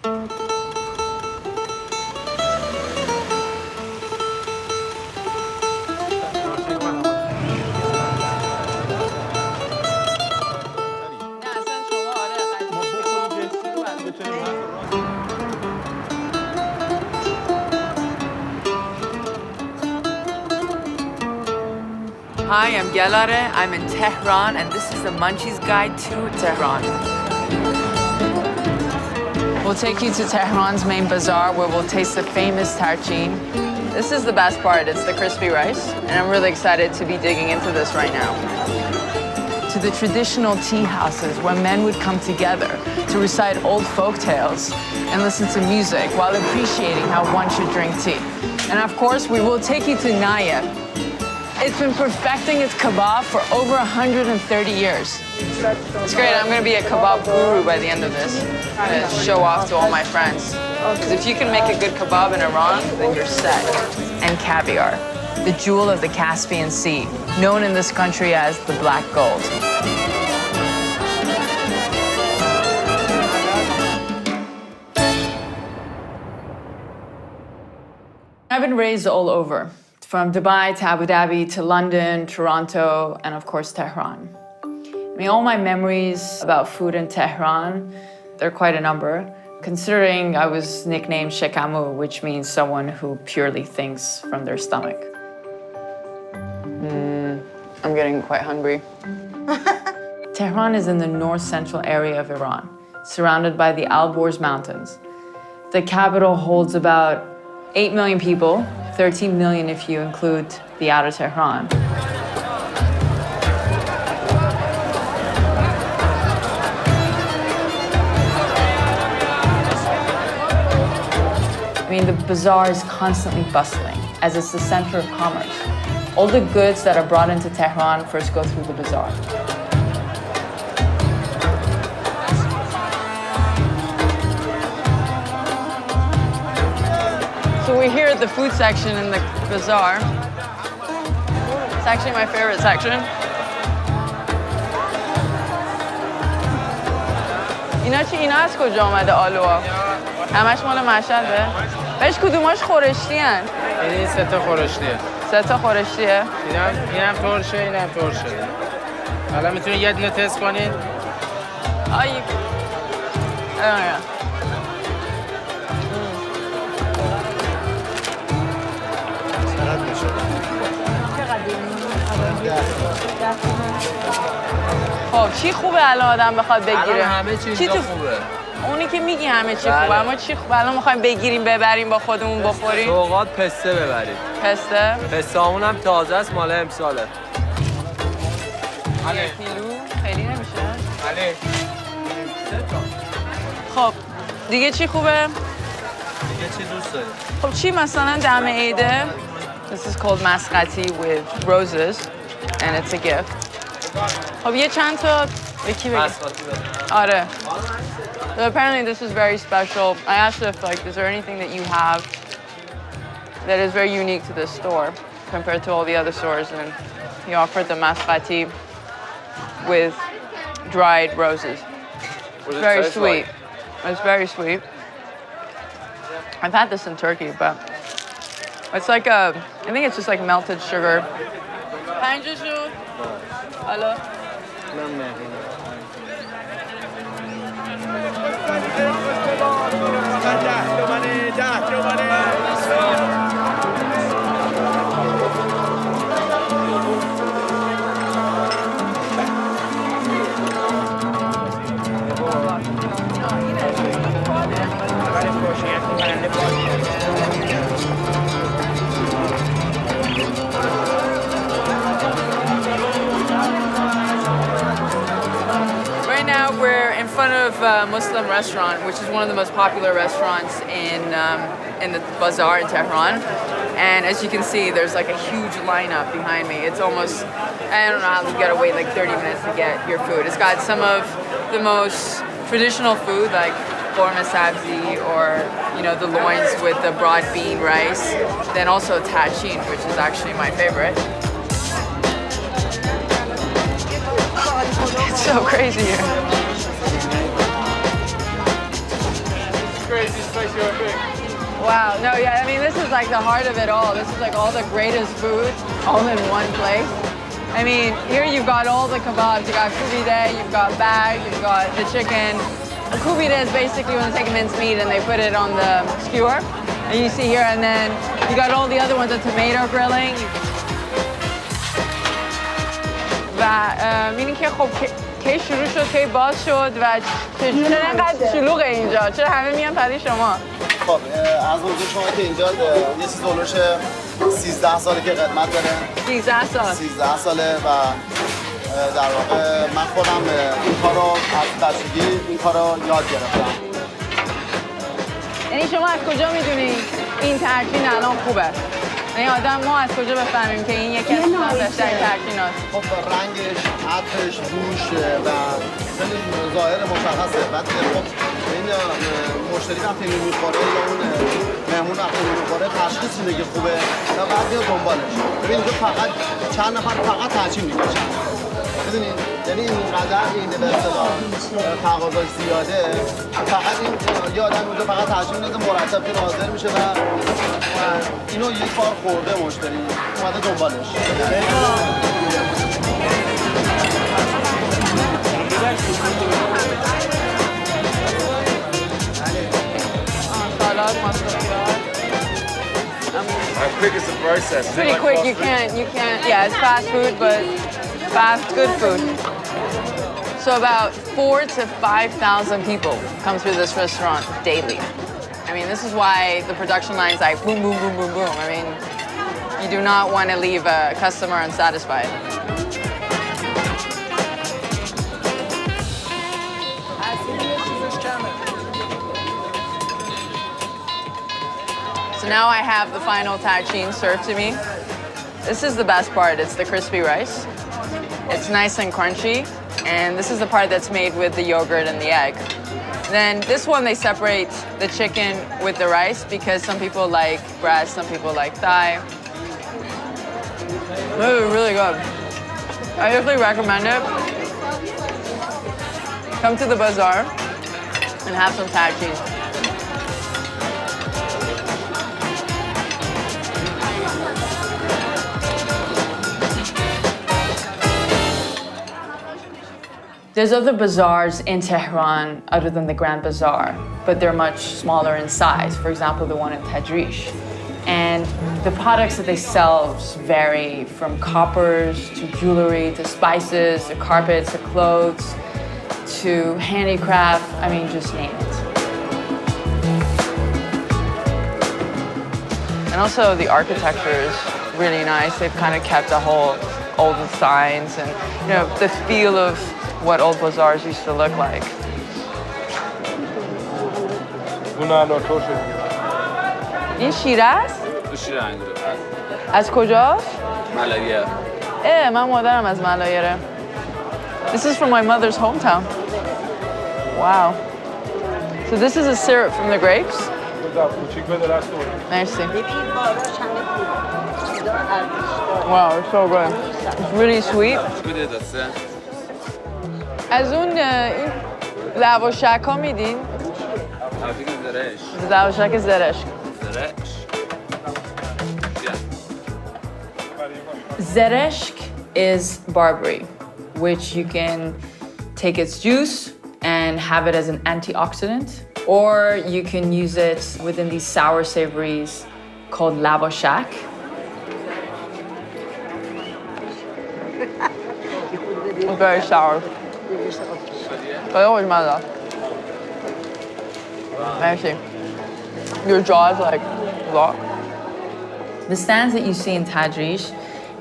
Hi, I'm Gelare. I'm in Tehran, and this is the Munchies Guide to Tehran. We'll take you to Tehran's main bazaar, where we'll taste the famous tarchin. This is the best part, it's the crispy rice, and I'm really excited to be digging into this right now. To the traditional tea houses, where men would come together to recite old folk tales and listen to music while appreciating how one should drink tea. And of course, we will take you to Naya. It's been perfecting its kebab for over 130 years. It's great, I'm gonna be a kebab guru by the end of this. I'm gonna show off to all my friends. Because if you can make a good kebab in Iran, then you're set. And caviar, the jewel of the Caspian Sea, known in this country as the black gold. I've been raised all over. From Dubai to Abu Dhabi to London, Toronto, and of course Tehran. I mean, all my memories about food in Tehran, they're quite a number, considering I was nicknamed Shekamu, which means someone who purely thinks from their stomach. I'm getting quite hungry. Tehran is in the north-central area of Iran, surrounded by the Alborz Mountains. The capital holds about 8 million people, 13 million if you include the outer Tehran. I mean, the bazaar is constantly bustling, as it's the center of commerce. All the goods that are brought into Tehran first go through the bazaar. So we're here at the food section in the bazaar. It's actually my favorite section. اینا از کجا اومده آلوها؟ همش مال مشهده؟ بهش کدوماش خورشتی هن؟ این 3 تا خورشتیه. 3 تا خورشتیه؟ اینم ترشه، اینم ترشه. حالا میتونید یه دونه تست کنید. خب چی خوبه الان آدم بخواد بگیره؟ الان همه چی خوبه. اونی که میگی همه چی خوبه، اما چی خوبه؟ الان میخوایم بگیریم ببریم با خودمون بخوریم. سوغات پسته ببرید. پسته؟ پسته همون هم تازه است، مال امساله. یه کیلو خیلی نمیشه؟ بله. خب دیگه چی خوبه؟ دیگه چی دوست داری؟ خب چی مثلا دم عیده؟ This is called masqati with roses and it's a gift. خب یه چند تا به کی بگم؟ آره. So apparently this is very special. I asked if like is there anything that you have that is very unique to this store compared to all the other stores, and he offered the masqati with dried roses. It's very sweet. It's very sweet. I've had this in Turkey, but it's like I think it's just like melted sugar. Hello. Right now we're in front of a Muslim restaurant, which is one of the most popular restaurants in the bazaar in Tehran. And as you can see, there's like a huge lineup behind me. It's almost, I don't know how you gotta wait like 30 minutes to get your food. It's got some of the most traditional food like korma sabzi or, you know, the loins with the broad bean rice. Then also tachin, which is actually my favorite. It's so crazy here. craziest place you ever been? Wow, no, yeah, I mean, this is like the heart of it all. This is like all the greatest food all in one place. I mean, here you've got all the kebabs. You got kubide, you've got bag, you've got the chicken. A kubide is basically when they take minced meat and they put it on the skewer. And you see here, and then you got all the other ones, the tomato grilling. و می‌بینی که خب کی شروع شد کی باز شد و چرا اینقدر شلوغه اینجا؟ چرا همه میان برای شما؟ خب از حضور شما که اینجا یه چیز هولوش 13 ساله که خدمت داره. 13 سال. 13 ساله و در واقع من خودم این کار رو از بچگی این کار رو یاد گرفتم. یعنی شما از کجا میدونید این ترکین الان خوبه؟ یعنی ما از کجا بفهمیم که این یکی از داشتن ترکین هست؟ خب رنگش، عطرش، بوش و خیلی ظاهر مشخصه. بعد خب این مشتری وقتی میخوره یا اون مهمون وقتی میخوره تشخیص میده که خوبه و بعد میاد دنبالش. ببین اینجا فقط چند نفر فقط ترچین میکشن. میدونید؟ یعنی اینقدر این به اصطلاح تقاضاش زیاده، فقط این یه آدم اونجا فقط ترچین میده مرتب که حاضر میشه و اینو یک بار خورده مشتری اومده دنبالش. How quick is the process? Pretty quick. You can't. Yeah, it's fast food, but fast, good food. So about 4,000 to 5,000 people come through this restaurant daily. I mean, this is why the production line's like boom, boom, boom, boom, boom. I mean, you do not want to leave a customer unsatisfied. So now I have the final tagine served to me. This is the best part. It's the crispy rice. It's nice and crunchy. And this is the part that's made with the yogurt and the egg. Then this one, they separate the chicken with the rice because some people like breast, some people like thigh. This is really good. I definitely recommend it. Come to the bazaar and have some tagine. There's other bazaars in Tehran other than the Grand Bazaar, but they're much smaller in size. For example, the one in Tadrish. And the products that they sell vary from coppers to jewelry to spices to carpets to clothes to handicraft. I mean, just name it. And also the architecture is really nice. They've kind of kept the whole old signs and, you know, the feel of what old bazaars used to look like. این شیره است؟ شیره انگور. از کجاست؟ ملایر. من مادرم از ملایره. This is from my mother's hometown. Wow. So this is a syrup from the grapes? Merci. Wow, it's so good. It's really sweet. از اون این لواشک ها میدین؟ لواشک زرشک. Zereshk is barberry, which you can take its juice and have it as an antioxidant, or you can use it within these sour savories called lavoshak. Very sour. But always mother. Merci. Your jaw is like locked. The stands that you see in Tadrish,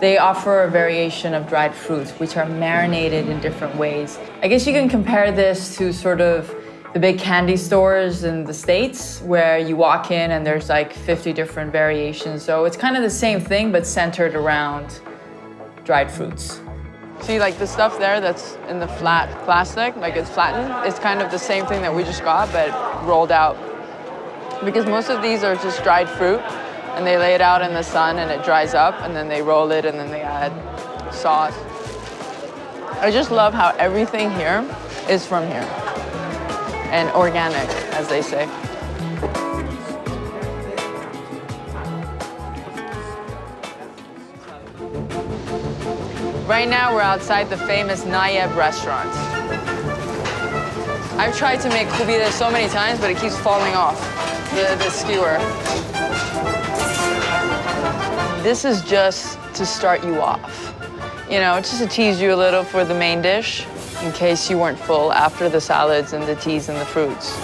they offer a variation of dried fruits, which are marinated in different ways. I guess you can compare this to sort of the big candy stores in the States, where you walk in and there's like 50 different variations. So it's kind of the same thing, but centered around dried fruits. See, like the stuff there that's in the flat plastic, like it's flattened, it's kind of the same thing that we just got, but rolled out. Because most of these are just dried fruit, and they lay it out in the sun and it dries up, and then they roll it and then they add sauce. I just love how everything here is from here and organic, as they say. Right now, we're outside the famous Nayeb restaurant. I've tried to make kubide so many times, but it keeps falling off the skewer. This is just to start you off. You know, just to tease you a little for the main dish, in case you weren't full after the salads and the teas and the fruits.